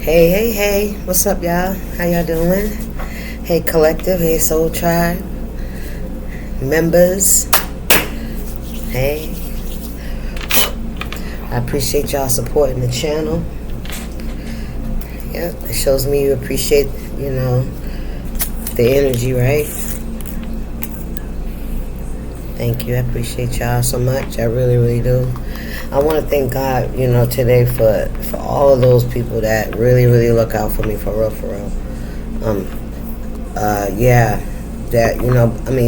Hey, hey, hey, what's up, y'all? How y'all doing? Hey, collective, hey, soul tribe, members, hey. I appreciate y'all supporting the channel. Yep, it shows me you appreciate, the energy, right? Thank you. I appreciate y'all so much. I really, really do. I want to thank God, today for all of those people that really, really look out for me, for real, for real.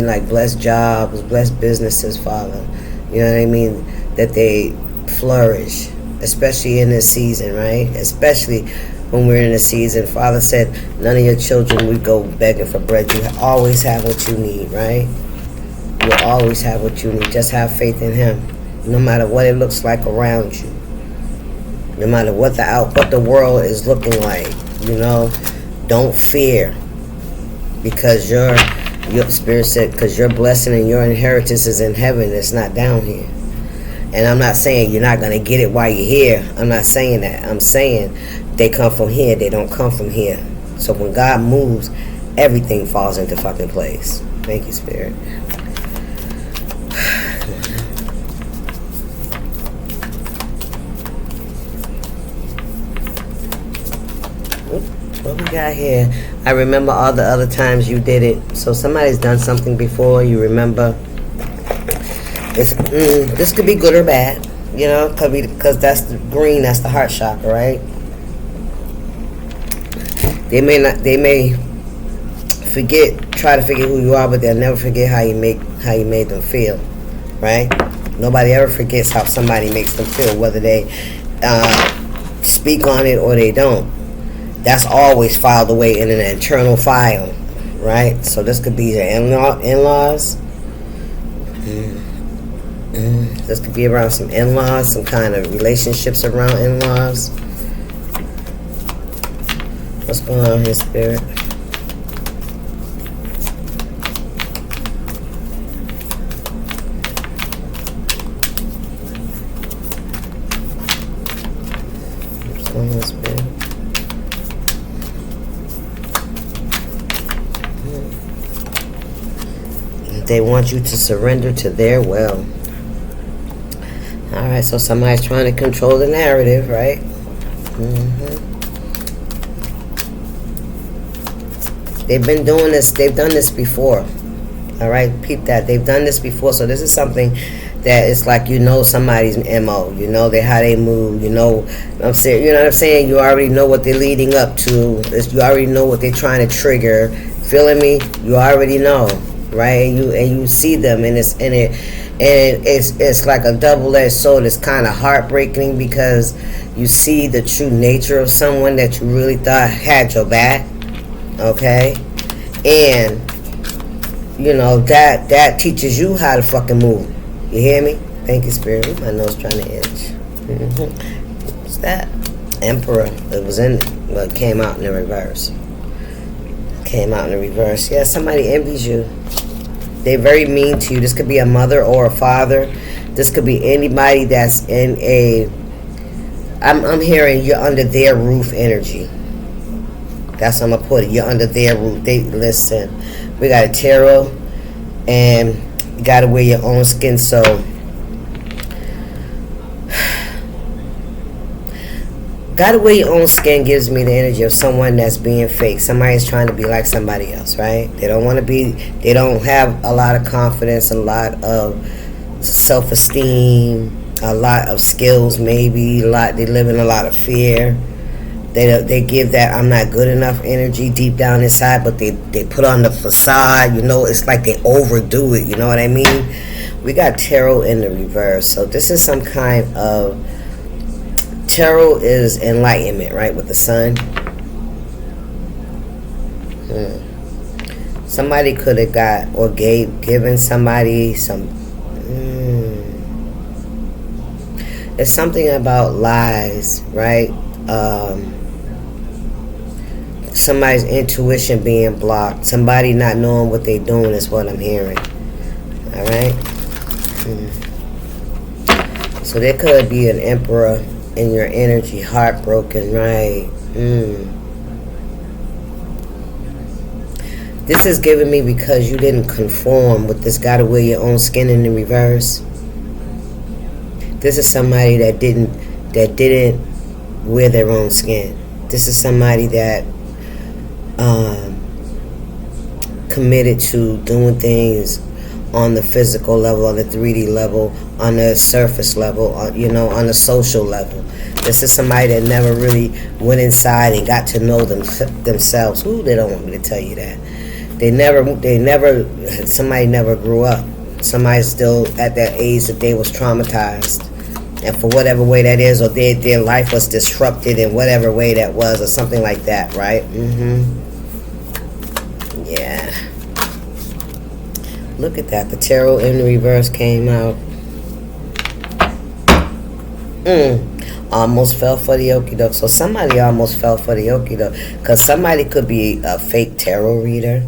Like blessed jobs, blessed businesses, Father. You know what I mean? That they flourish, especially in this season, right? Especially when we're in the season. Father said, none of your children would go begging for bread. You always have what you need, right? You'll always have what you need. Just have faith in Him. No matter what it looks like around you. No matter what the world is looking like. Don't fear. Because your Spirit said, because your blessing and your inheritance is in heaven. It's not down here. And I'm not saying you're not going to get it while you're here. I'm not saying that. I'm saying they come from here. They don't come from here. So when God moves, everything falls into fucking place. Thank you, Spirit. What we got here? I remember all the other times you did it. So somebody's done something before. You remember. This could be good or bad. Could be because that's the green. That's the heart chakra, right? They may forget. Try to figure who you are, but they'll never forget how you made them feel, right? Nobody ever forgets how somebody makes them feel, whether they speak on it or they don't. That's always filed away in an internal file, right? So this could be your in-laws. This could be around some in-laws, some kind of relationships around in-laws. What's going on here, Spirit? What's going on, Spirit? They want you to surrender to their will. Alright, so somebody's trying to control the narrative, right? They've been doing this. They've done this before. Alright, peep that. They've done this before. So this is something that it's like somebody's MO. How they move. I'm saying, you know what I'm saying? You already know what they're leading up to. You already know what they're trying to trigger. Feeling me? You already know. Right, and you see them, and it's like a double-edged sword. It's kind of heartbreaking because you see the true nature of someone that you really thought had your back, okay, and that teaches you how to fucking move. You hear me? Thank you, Spirit. My nose trying to itch. What's that? Emperor. It was in. Well, it came out in the reverse. Yeah, somebody envies you. They're very mean to you. This could be a mother or a father. This could be anybody that's in I'm hearing you're under their roof energy. That's how I'm gonna put it. You're under their roof. Listen. We got a tarot, and you gotta wear your own skin. So gotta wear your own skin gives me the energy of someone that's being fake. Somebody's trying to be like somebody else, right? They don't want to be. They don't have a lot of confidence, a lot of self-esteem, a lot of skills, maybe a lot. They live in a lot of fear. They give that I'm not good enough energy deep down inside, but they put on the facade. It's like they overdo it. You know what I mean? We got tarot in the reverse, so this is some kind of. Tarot is enlightenment, right, with the sun. Somebody could have got or given somebody some. It's something about lies, right? Somebody's intuition being blocked. Somebody not knowing what they're doing is what I'm hearing. All right. So there could be an emperor in your energy, heartbroken, right? This is giving me because you didn't conform with this gotta wear your own skin in the reverse. This is somebody that didn't wear their own skin. This is somebody that committed to doing things on the physical level, on the 3D level, on the surface level, on the social level. This is somebody that never really went inside and got to know themselves. Ooh, they don't want me to tell you that. Somebody never grew up. Somebody's still at that age that they was traumatized. And for whatever way that is, or their life was disrupted in whatever way that was, or something like that, right? Yeah. Look at that. The tarot in the reverse came out. Almost fell for the okie doke. So somebody almost fell for the okie doke. Because somebody could be a fake tarot reader.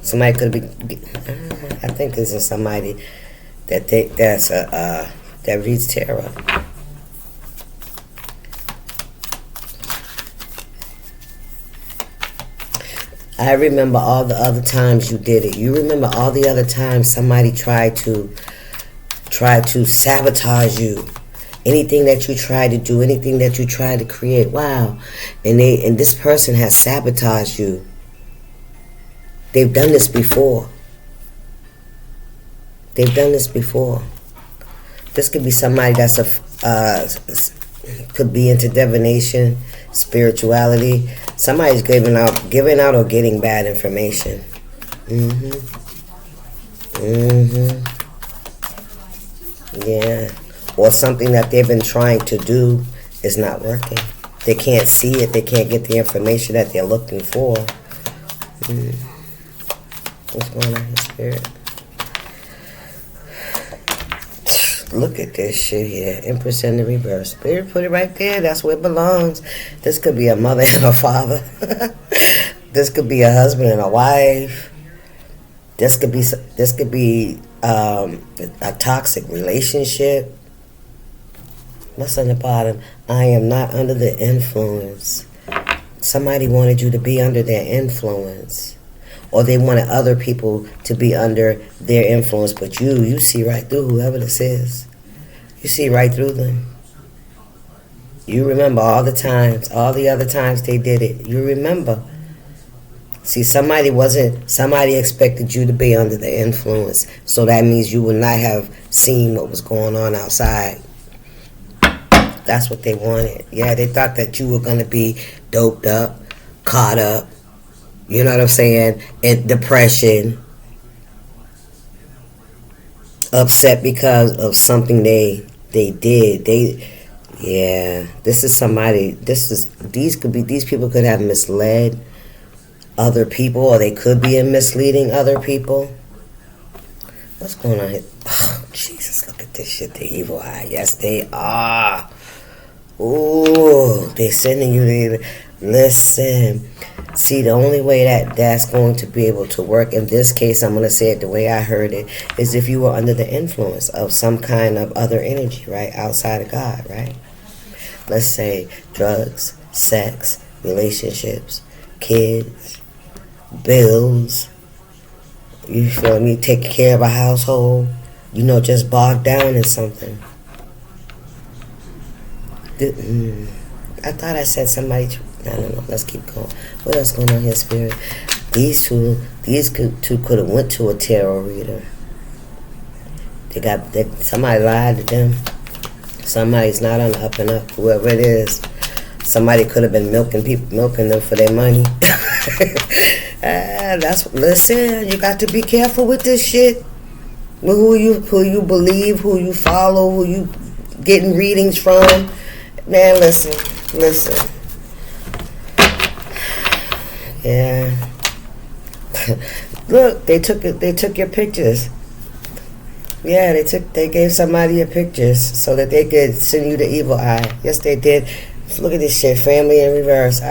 Somebody could be. I think this is somebody that reads tarot. I remember all the other times you did it. You remember all the other times somebody tried to sabotage you. Anything that you tried to do, anything that you tried to create. Wow. And this person has sabotaged you. They've done this before. They've done this before. This could be somebody that's could be into divination, spirituality. Somebody's giving out or getting bad information. Yeah. Or something that they've been trying to do is not working. They can't see it. They can't get the information that they're looking for. What's going on here, Spirit? Look at this shit here. Empress in the reverse. Spirit, put it right there. That's where it belongs. This could be a mother and a father. This could be a husband and a wife. This could be a toxic relationship. What's on the bottom? I am not under the influence. Somebody wanted you to be under their influence. Or they wanted other people to be under their influence, but you see right through whoever this is. You see right through them. You remember all the other times they did it. You remember. See, somebody expected you to be under the influence, so that means you would not have seen what was going on outside. That's what they wanted. Yeah, they thought that you were going to be doped up, caught up, you know what I'm saying, in depression, upset because of something they did. This is somebody, these people could have misled other people, or they could be misleading other people. What's going on here? Oh, Jesus, look at this shit, the evil eye. Yes, they are. Ooh, they sending you to listen. See, the only way that's going to be able to work, in this case, I'm going to say it the way I heard it, is if you were under the influence of some kind of other energy, right, outside of God, right? Let's say drugs, sex, relationships, kids, bills, you feel me, taking care of a household, just bogged down in something. I thought I said somebody. I don't know. Let's keep going. What else going on here, Spirit? These two could have went to a tarot reader. Somebody lied to them. Somebody's not on the up and up. Whoever it is, somebody could have been milking them for their money. Listen. You got to be careful with this shit. With who you believe, who you follow, who you getting readings from. Man, listen. Yeah. Look, they took your pictures. Yeah, they gave somebody your pictures so that they could send you the evil eye. Yes, they did. Look at this shit, family in reverse.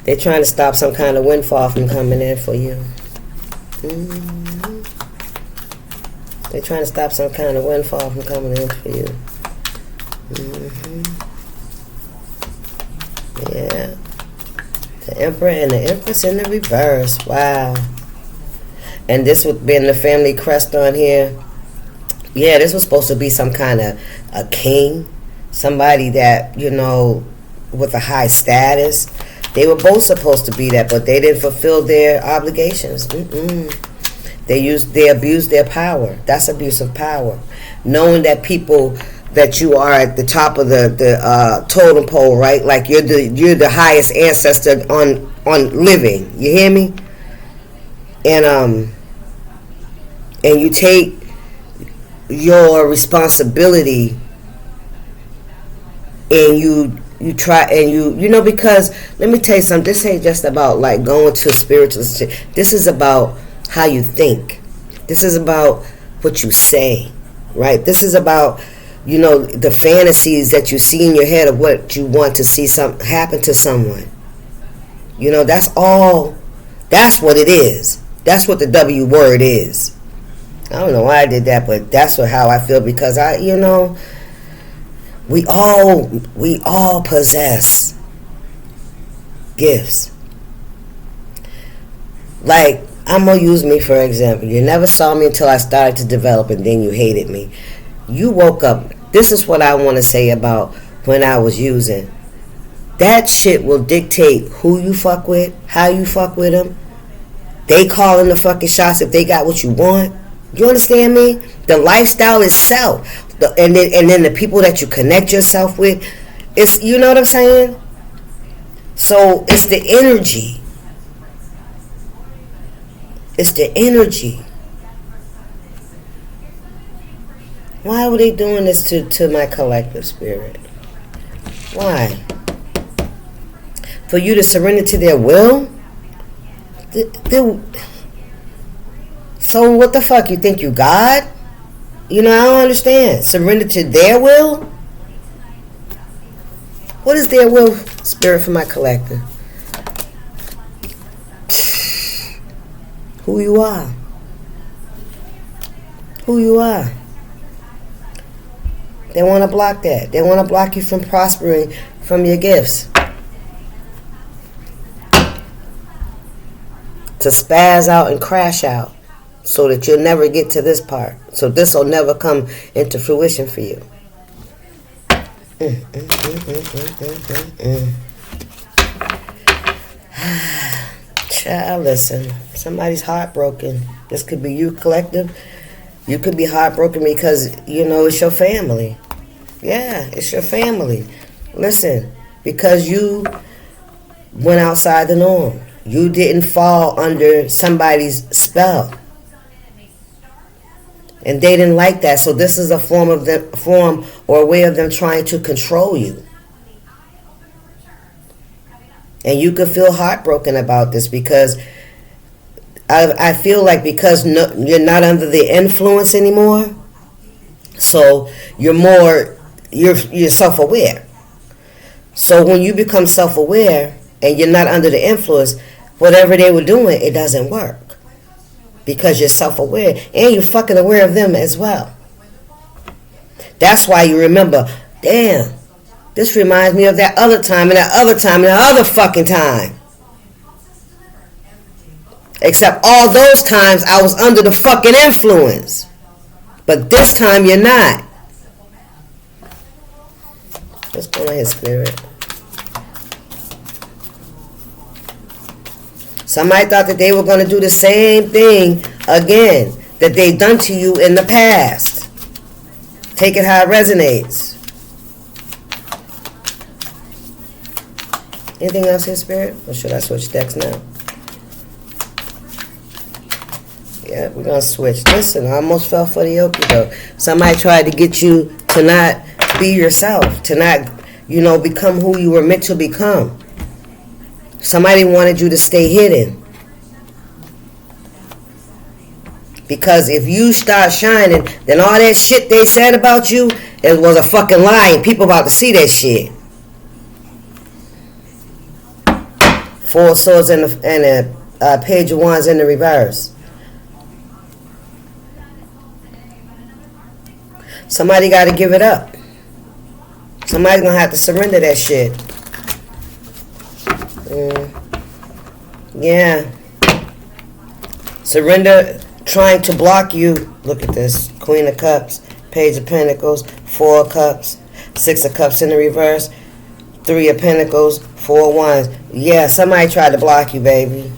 They're trying to stop some kind of windfall from coming in for you. They're trying to stop some kind of windfall from coming in for you. Yeah. The Emperor and the Empress in the reverse. Wow. And this would be in the family crest on here. Yeah, this was supposed to be some kind of a king. Somebody that, with a high status. They were both supposed to be that, but they didn't fulfill their obligations. They abused their power. That's abuse of power. Knowing that people, that you are at the top of the totem pole, right? Like you're the highest ancestor on living. You hear me? And you take your responsibility and you try, and because let me tell you something, this ain't just about like going to spiritual shit. This is about how you think. This is about what you say, right? This is about the fantasies that you see in your head of what you want to see happen to someone. That's all. That's what it is. That's what the W word is. I don't know why I did that, but that's how I feel, because we all possess gifts. Like, I'm gonna use me for example. You never saw me until I started to develop, and then you hated me. You woke up. This is what I want to say about when I was using. That shit will dictate who you fuck with, how you fuck with them. They calling the fucking shots if they got what you want. You understand me? The lifestyle itself, and then the people that you connect yourself with. It's, you know what I'm saying? So it's the energy. It's the energy. Why were they doing this to my collective spirit? Why? For you to surrender to their will? So what the fuck? You think you God? I don't understand. Surrender to their will? What is their will, spirit, for my collective? Who you are. Who you are. They want to block that. They want to block you from prospering from your gifts. To spaz out and crash out, so that you'll never get to this part. So this will never come into fruition for you. Child, listen. Somebody's heartbroken. This could be you, collective. You could be heartbroken because, it's your family. Yeah, it's your family. Listen, because you went outside the norm. You didn't fall under somebody's spell. And they didn't like that. So this is a form or a way of them trying to control you. And you could feel heartbroken about this, because I feel like because you're not under the influence anymore, so you're self-aware. So when you become self-aware and you're not under the influence, whatever they were doing, it doesn't work. Because you're self-aware and you're fucking aware of them as well. That's why you remember, damn, this reminds me of that other time and that other time and that other fucking time. Except all those times I was under the fucking influence. But this time you're not. What's going on here, spirit? Somebody thought that they were going to do the same thing again that they've done to you in the past. Take it how it resonates. Anything else here, spirit? Or should I switch decks now? Yeah, we're going to switch. Listen, I almost fell for the okie-doke. Somebody tried to get you to not be yourself, to not, become who you were meant to become. Somebody wanted you to stay hidden. Because if you start shining, then all that shit they said about you, it was a fucking lie, and people about to see that shit. Four of Swords and a Page of Wands in the reverse. Somebody got to give it up. Somebody's going to have to surrender that shit. Yeah. Surrender trying to block you. Look at this. Queen of Cups, Page of Pentacles, 4 of Cups, 6 of Cups in the reverse, 3 of Pentacles, 4 of Wands. Yeah, somebody tried to block you, baby.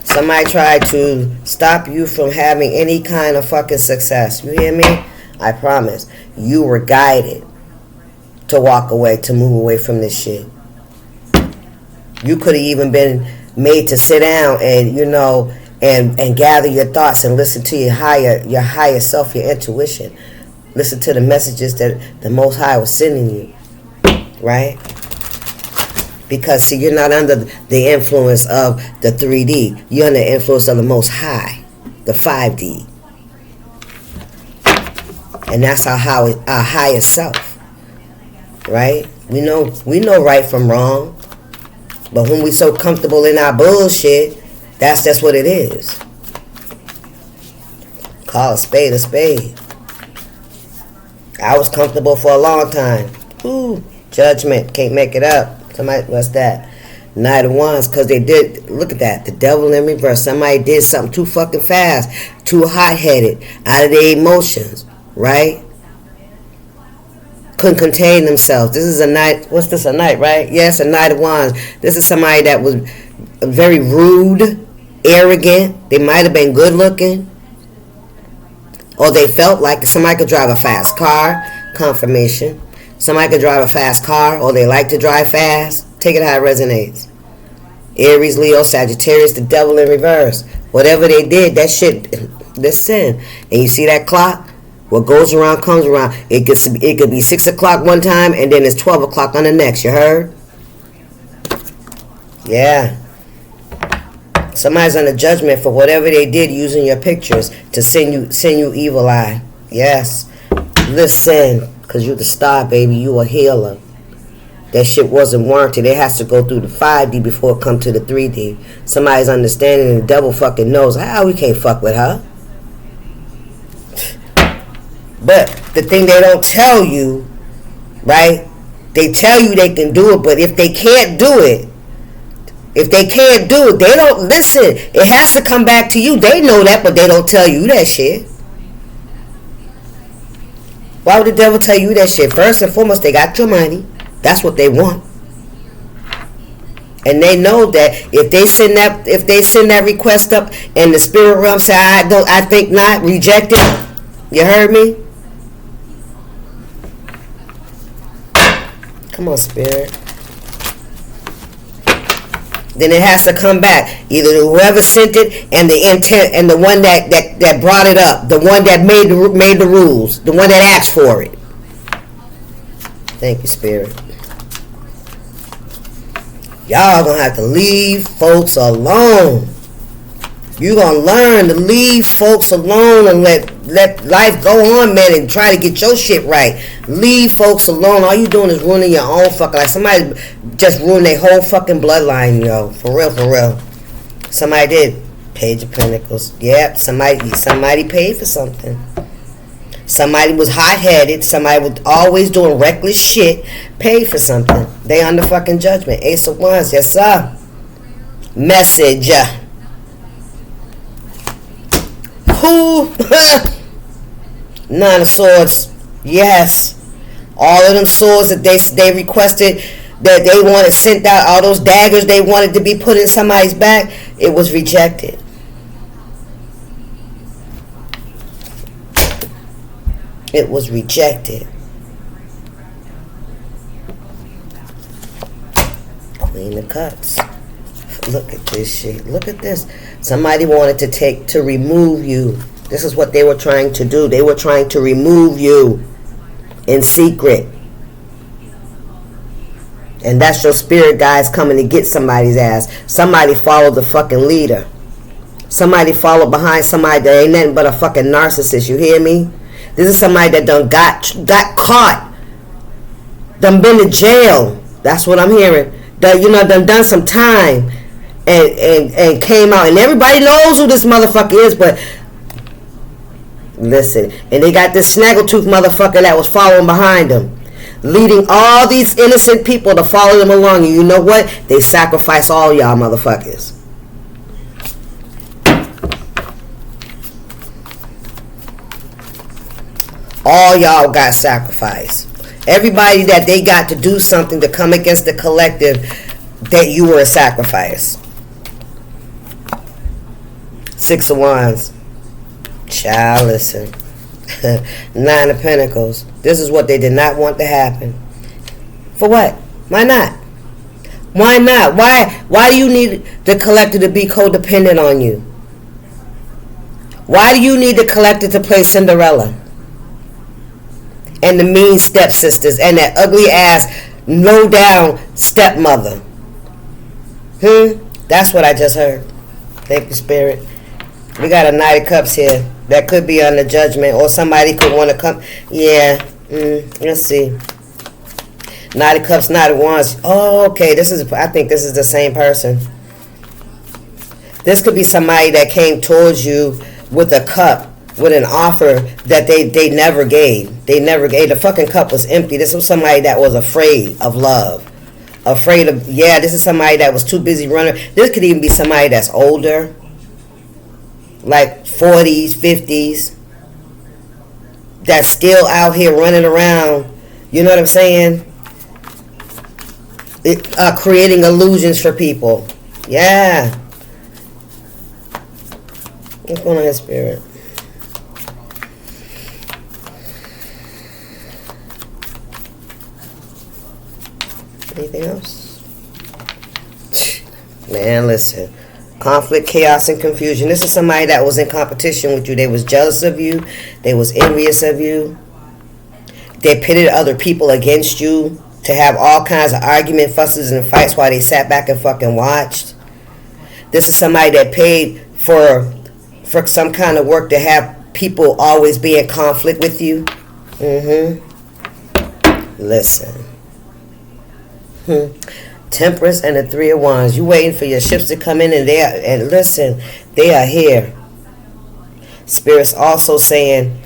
Somebody tried to stop you from having any kind of fucking success. You hear me? I promise. You were guided to walk away, to move away from this shit. You could have even been made to sit down and, you know, and gather your thoughts and listen to your higher self, your intuition. Listen to the messages that the Most High was sending you. Right? Because, see, you're not under the influence of the 3D. You're under the influence of the Most High, the 5D. And that's our higher self. Right? We know right from wrong. But when we so comfortable in our bullshit, that's just what it is. Call a spade a spade. I was comfortable for a long time. Ooh, judgment. Can't make it up. Somebody, what's that? Knight of Wands, because they did, look at that, the devil in reverse. Somebody did something too fucking fast, too hot-headed, out of their emotions, right? Couldn't contain themselves. This is a knight, what's this, a knight, right? Yes, a Knight of Wands. This is somebody that was very rude, arrogant. They might have been good looking, or they felt like somebody could drive a fast car. Confirmation. Somebody could drive a fast car, or they like to drive fast. Take it how it resonates. Aries, Leo, Sagittarius, the devil in reverse. Whatever they did, that shit, that's sin. And you see that clock? What goes around comes around. It could be 6 o'clock one time, and then it's 12 o'clock on the next. You heard? Yeah. Somebody's under judgment for whatever they did using your pictures to send you evil eye. Yes. Listen, because you're the star, baby. You a healer. That shit wasn't warranted. It has to go through the 5D before it come to the 3D. Somebody's understanding, and the devil fucking knows how we can't fuck with her. But the thing they don't tell you, right? They tell you they can do it, but if they can't do it, they don't listen. It has to come back to you. They know that, but they don't tell you that shit. Why would the devil tell you that shit? First and foremost, they got your money. That's what they want. And they know that if they send that request up and the spirit realm say, I think not, reject it. You heard me? Come on, spirit. Then it has to come back. Either whoever sent it and the intent and the one that brought it up, the one that made the rules, the one that asked for it. Thank you, spirit. Y'all gonna have to leave folks alone. You gonna learn to leave folks alone and let life go on, man, and try to get your shit right. Leave folks alone. All you doing is ruining your own fucking life. Somebody just ruined their whole fucking bloodline, yo. For real. Somebody did. Page of Pentacles. Yep, somebody paid for something. Somebody was hot-headed. Somebody was always doing reckless shit. Paid for something. They under fucking judgment. Ace of Wands. Yes, sir. Message. Who? 9 of Swords. Yes. All of them swords that they requested, that they wanted sent out, all those daggers they wanted to be put in somebody's back, it was rejected. It was rejected. Queen of Cups. Look at this shit. Look at this. Somebody wanted to remove you. This is what they were trying to do. They were trying to remove you in secret. And that's your spirit guides coming to get somebody's ass. Somebody followed the fucking leader. Somebody followed behind somebody that ain't nothing but a fucking narcissist. You hear me? This is somebody that done got caught. Done been to jail. That's what I'm hearing. Done some time. And came out. And everybody knows who this motherfucker is, but Listen, and they got this snaggletooth motherfucker that was following behind them, leading all these innocent people to follow them along. And you know what? They sacrifice all y'all motherfuckers. All y'all got sacrificed. Everybody that they got to do something to come against the collective, that you were a sacrifice. 6 of Wands. Child, listen. 9 of Pentacles. This is what they did not want to happen. For what? Why not? Why not? Why do you need the collective to be codependent on you? Why do you need the collective to play Cinderella? And the mean stepsisters and that ugly ass low down stepmother. That's what I just heard. Thank you, Spirit. We got a Knight of Cups here. That could be under judgment, or somebody could want to come. Yeah. Let's see. Knight of Cups, Knight of Wands. Oh, okay. I think this is the same person. This could be somebody that came towards you with a cup, with an offer that they never gave. They never gave. The fucking cup was empty. This was somebody that was afraid of love. Afraid of, this is somebody that was too busy running. This could even be somebody that's older. Like 40s, 50s. That's still out here running around. You know what I'm saying? Creating illusions for people. Yeah. What's going on here, Spirit? Anything else? Man, listen. Conflict, chaos, and confusion. This is somebody that was in competition with you. They was jealous of you. They was envious of you. They pitted other people against you to have all kinds of argument, fusses, and fights while they sat back and fucking watched. This is somebody that paid for some kind of work to have people always be in conflict with you. Listen. Temperance and the 3 of Wands. You waiting for your ships to come in, and listen, they are here. Spirit's also saying,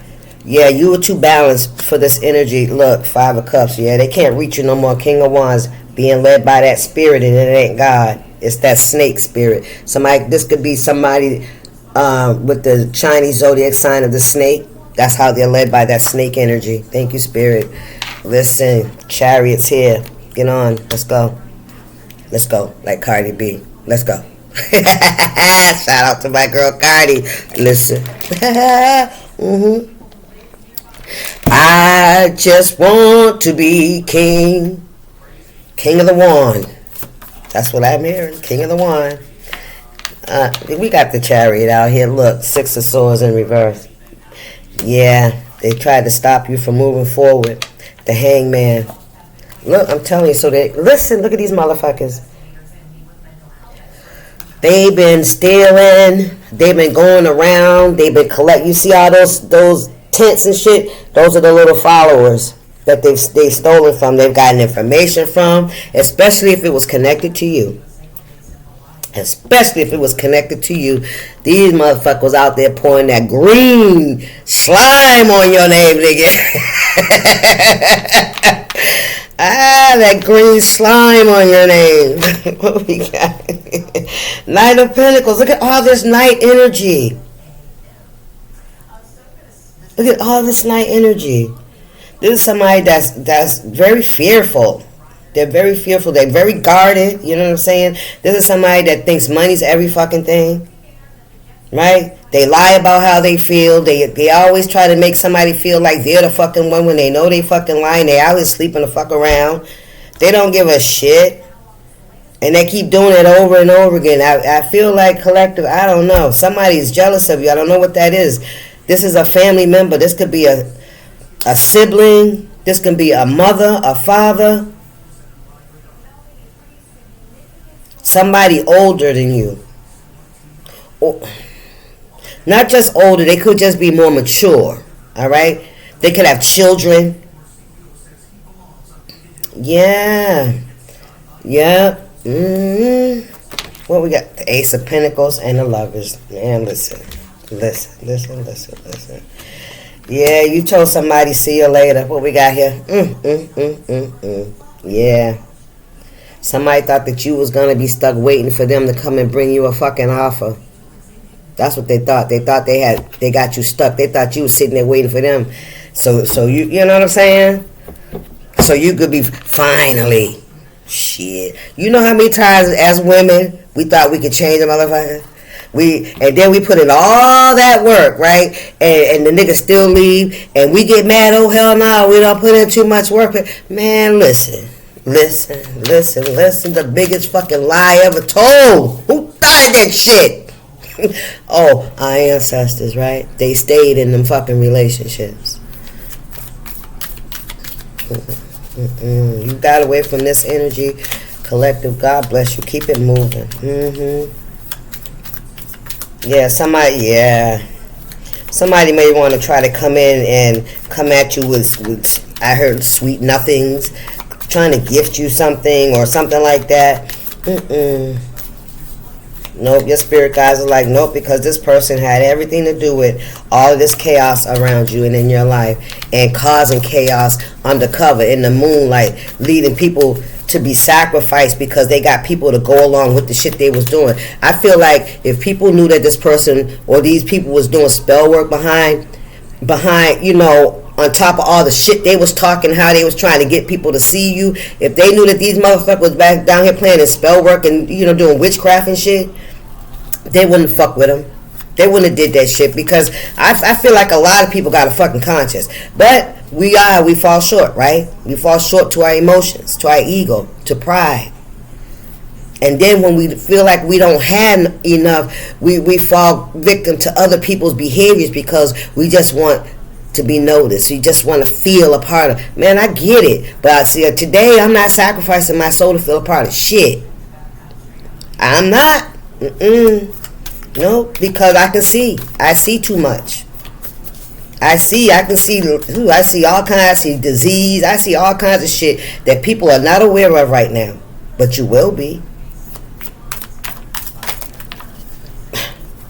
yeah, you were too balanced for this energy. Look, 5 of Cups. Yeah, they can't reach you no more. King of Wands, being led by that spirit, and it ain't God. It's that snake spirit. This could be somebody with the Chinese zodiac sign of the snake. That's how they're led, by that snake energy. Thank you, Spirit. Listen, Chariot's here. Get on. Let's go. Let's go. Like Cardi B. Let's go. Shout out to my girl Cardi. Listen. I just want to be king. King of the Wand. That's what I'm hearing. King of the Wand. We got the Chariot out here. Look, 6 of Swords in reverse. Yeah, they tried to stop you from moving forward. The Hangman. Look, I'm telling you. So listen, look at these motherfuckers. They've been stealing. They've been going around. They've been collecting. You see all those tents and shit? Those are the little followers that they've stolen from. They've gotten information from, especially if it was connected to you. Especially if it was connected to you. These motherfuckers out there pouring that green slime on your name, nigga. That green slime on your name. What we got? Knight of Pentacles. Look at all this night energy. Look at all this night energy. This is somebody that's very fearful. They're very fearful. They're very guarded. You know what I'm saying? This is somebody that thinks money's every fucking thing. Right? They lie about how they feel. They always try to make somebody feel like they're the fucking one when they know they fucking lying. They always sleeping the fuck around. They don't give a shit. And they keep doing it over and over again. I feel like collective, I don't know. Somebody's jealous of you. I don't know what that is. This is a family member. This could be a sibling. This can be a mother, a father. Somebody older than you. Or, not just older, they could just be more mature. Alright? They could have children. Yeah. Yeah. What we got? The Ace of Pentacles and the Lovers. Man, listen. Listen. Yeah, you told somebody see you later. What we got here? Yeah. Somebody thought that you was gonna be stuck waiting for them to come and bring you a fucking offer. That's what they thought. They thought they got you stuck. They thought you was sitting there waiting for them. So you know what I'm saying? So you could be finally. Shit. You know how many times as women we thought we could change a motherfucker? And then we put in all that work, right? And the niggas still leave and we get mad, oh hell no, we don't put in too much work. Man, listen. The biggest fucking lie ever told. Who thought of that shit? Oh, our ancestors, right? They stayed in them fucking relationships. You got away from this energy. Collective, God bless you. Keep it moving. Yeah, somebody may want to try to come in and come at you with I heard sweet nothings, trying to gift you something or something like that. Nope, your spirit guys are like, nope, because this person had everything to do with all of this chaos around you and in your life and causing chaos undercover in the moonlight, leading people to be sacrificed because they got people to go along with the shit they was doing. I feel like if people knew that this person or these people was doing spell work behind, you know, on top of all the shit they was talking, how they was trying to get people to see you, if they knew that these motherfuckers was back down here playing in spell work and, you know, doing witchcraft and shit, they wouldn't fuck with them. They wouldn't have did that shit because I feel like a lot of people got a fucking conscience. But we fall short, right? We fall short to our emotions, to our ego, to pride. And then when we feel like we don't have enough, we fall victim to other people's behaviors because we just want to be noticed. You just want to feel a part of. Man, I get it. But I see today I'm not sacrificing my soul to feel a part of shit. I'm not. No, because I see too much. I see all kinds, I see disease, I see all kinds of shit that people are not aware of right now. But you will be.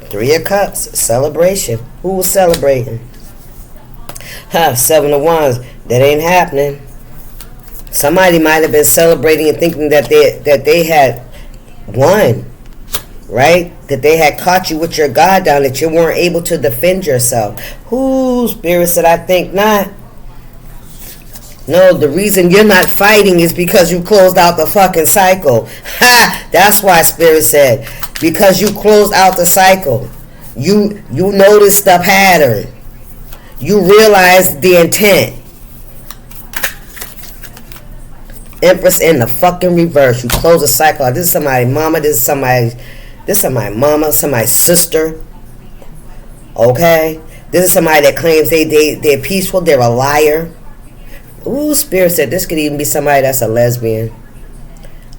3 of Cups, celebration. Who was celebrating? Seven of Wands, that ain't happening. Somebody might have been celebrating and thinking that they had won. Right? That they had caught you with your guard down, that you weren't able to defend yourself. Who, Spirit said, I think not. No, the reason you're not fighting is because you closed out the fucking cycle. Ha! That's why Spirit said, because you closed out the cycle. You noticed the pattern. You realized the intent. Empress in the fucking reverse. You close the cycle. This is somebody's mama. This is somebody's mama, somebody's sister. Okay? This is somebody that claims they're peaceful, they're a liar. Ooh, Spirit said this could even be somebody that's a lesbian.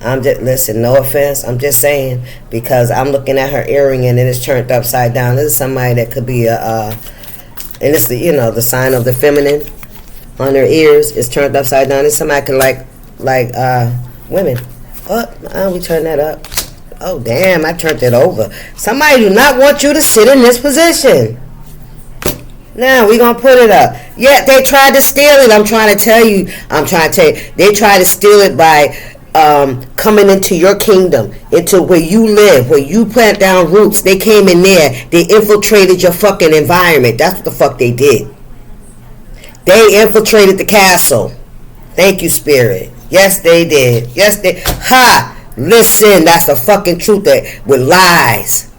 I'm just, listen, no offense, I'm just saying, because I'm looking at her earring and it is turned upside down. This is somebody that could be and it's the, you know, the sign of the feminine on her ears is turned upside down. It's somebody could like women. Oh, we turn that up. Oh, damn, I turned it over. Somebody do not want you to sit in this position. Now, we going to put it up. Yeah, they tried to steal it. I'm trying to tell you. They tried to steal it by coming into your kingdom, into where you live, where you plant down roots. They came in there. They infiltrated your fucking environment. That's what the fuck they did. They infiltrated the castle. Thank you, Spirit. Yes, they did. Yes, they... Ha! Listen, that's the fucking truth with lies.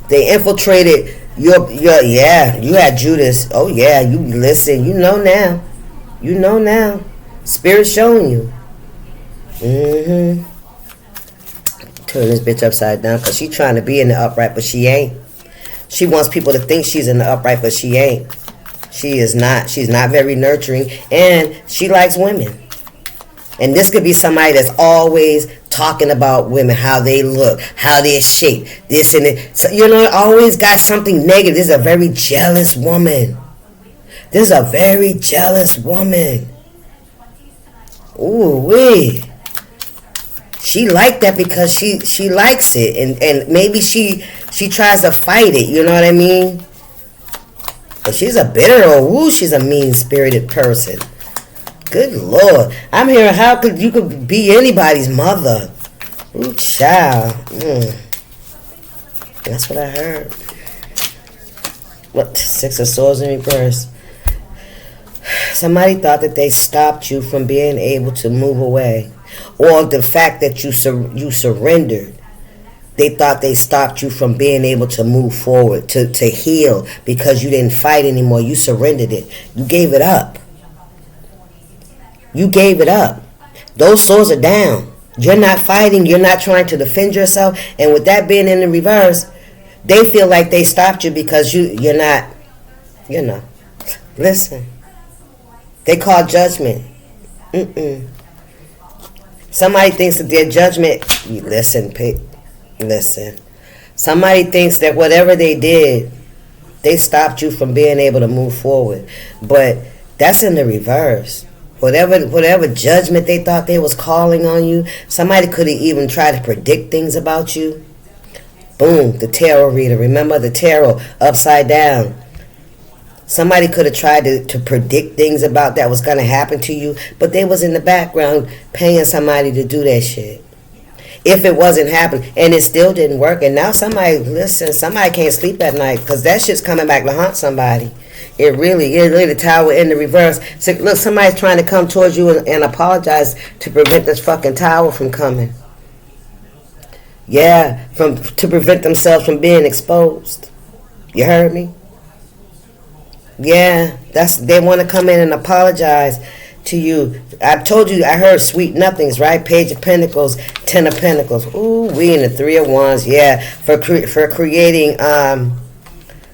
They infiltrated your yeah, you had Judas. Oh yeah, you listen, you know now. You know now. Spirit showing you. Turn this bitch upside down because she trying to be in the upright, but she ain't. She wants people to think she's in the upright, but she ain't. She is not. She's not very nurturing, and she likes women. And this could be somebody that's always talking about women, how they look, how they're shaped, this and that. So, you know, always got something negative. This is a very jealous woman. This is a very jealous woman. Ooh, wee. She liked that because she likes it, and maybe she tries to fight it. You know what I mean? But she's a bitter she's a mean-spirited person. Good Lord. I'm hearing how you could be anybody's mother. Ooh, child. That's what I heard. What? 6 of Swords in reverse. Somebody thought that they stopped you from being able to move away. Or the fact that you surrendered. They thought they stopped you from being able to move forward, to heal, because you didn't fight anymore. You surrendered it. You gave it up. You gave it up. Those swords are down. You're not fighting. You're not trying to defend yourself. And with that being in the reverse, they feel like they stopped you because you're not, Listen. They call judgment. Somebody thinks that their judgment, listen. Somebody thinks that whatever they did, they stopped you from being able to move forward. But that's in the reverse. Whatever judgment they thought they was calling on you, somebody could have even tried to predict things about you. Boom, the tarot reader. Remember the tarot upside down. Somebody could have tried to predict things about that was going to happen to you, but they was in the background paying somebody to do that shit. If it wasn't happening, and it still didn't work, and now somebody can't sleep at night because that shit's coming back to haunt somebody. It really is. The tower in the reverse. So, look, somebody's trying to come towards you and apologize to prevent this fucking tower from coming. Yeah, to prevent themselves from being exposed. You heard me? Yeah, they want to come in and apologize to you. I told you, I heard sweet nothings, right? Page of Pentacles, 10 of Pentacles. Ooh, we in the 3 of Wands. Yeah, for creating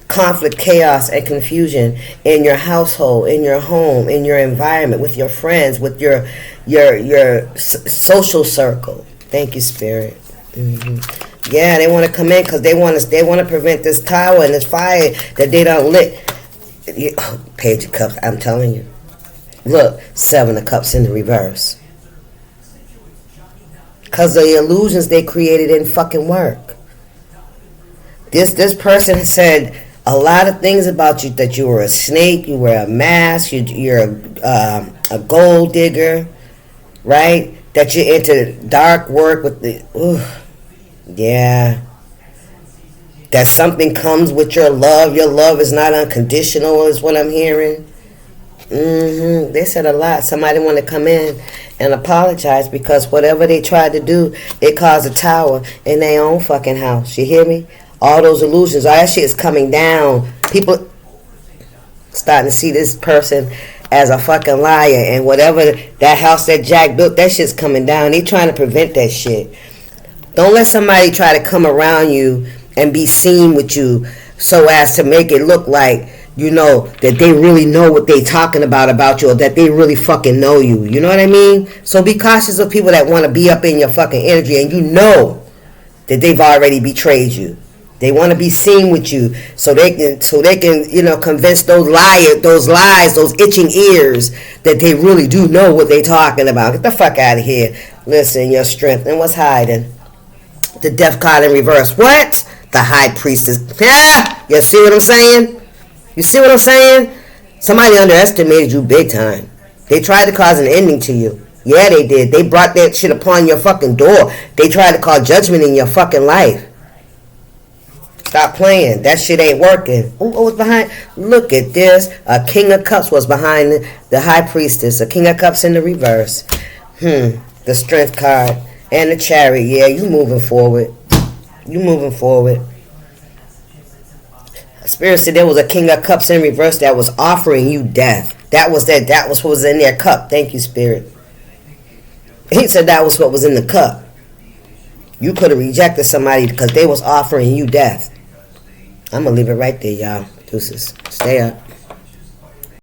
conflict, chaos, and confusion in your household, in your home, in your environment, with your friends, with your social circle. Thank you, Spirit. Yeah, they want to come in because they want to prevent this tower and this fire that they don't lit. Page of Cups, I'm telling you. Look, 7 of Cups in the reverse. Because the illusions they created didn't fucking work. This person said a lot of things about you, that you were a snake, you were a mask, you're a gold digger, right? That you're into dark work with the... Yeah. That something comes with your love. Your love is not unconditional, is what I'm hearing. They said a lot. Somebody want to come in and apologize because whatever they tried to do, it caused a tower in their own fucking house. You hear me? All those illusions, all that shit is coming down. People starting to see this person as a fucking liar, and whatever that house that Jack built, that shit's coming down. They trying to prevent that shit. Don't let somebody try to come around you and be seen with you so as to make it look like, that they really know what they talking about you, or that they really fucking know you. You know what I mean? So be cautious of people that want to be up in your fucking energy, and you know that they've already betrayed you. They want to be seen with you so they can convince those lies, those itching ears that they really do know what they talking about. Get the fuck out of here. Listen, your strength. And what's hiding? The Death card in reverse. What? The High Priestess. Yeah, you see what I'm saying? You see what I'm saying? Somebody underestimated you big time. They tried to cause an ending to you. Yeah, they did. They brought that shit upon your fucking door. They tried to call judgment in your fucking life. Stop playing. That shit ain't working. Oh, what's behind? Look at this. A King of Cups was behind the High Priestess. A King of Cups in the reverse. The Strength card. And the Chariot. Yeah, you moving forward. You moving forward. Spirit said there was a King of Cups in reverse that was offering you death. That was what was in their cup. Thank you, Spirit. He said that was what was in the cup. You could have rejected somebody because they was offering you death. I'm going to leave it right there, y'all. Deuces. Stay up.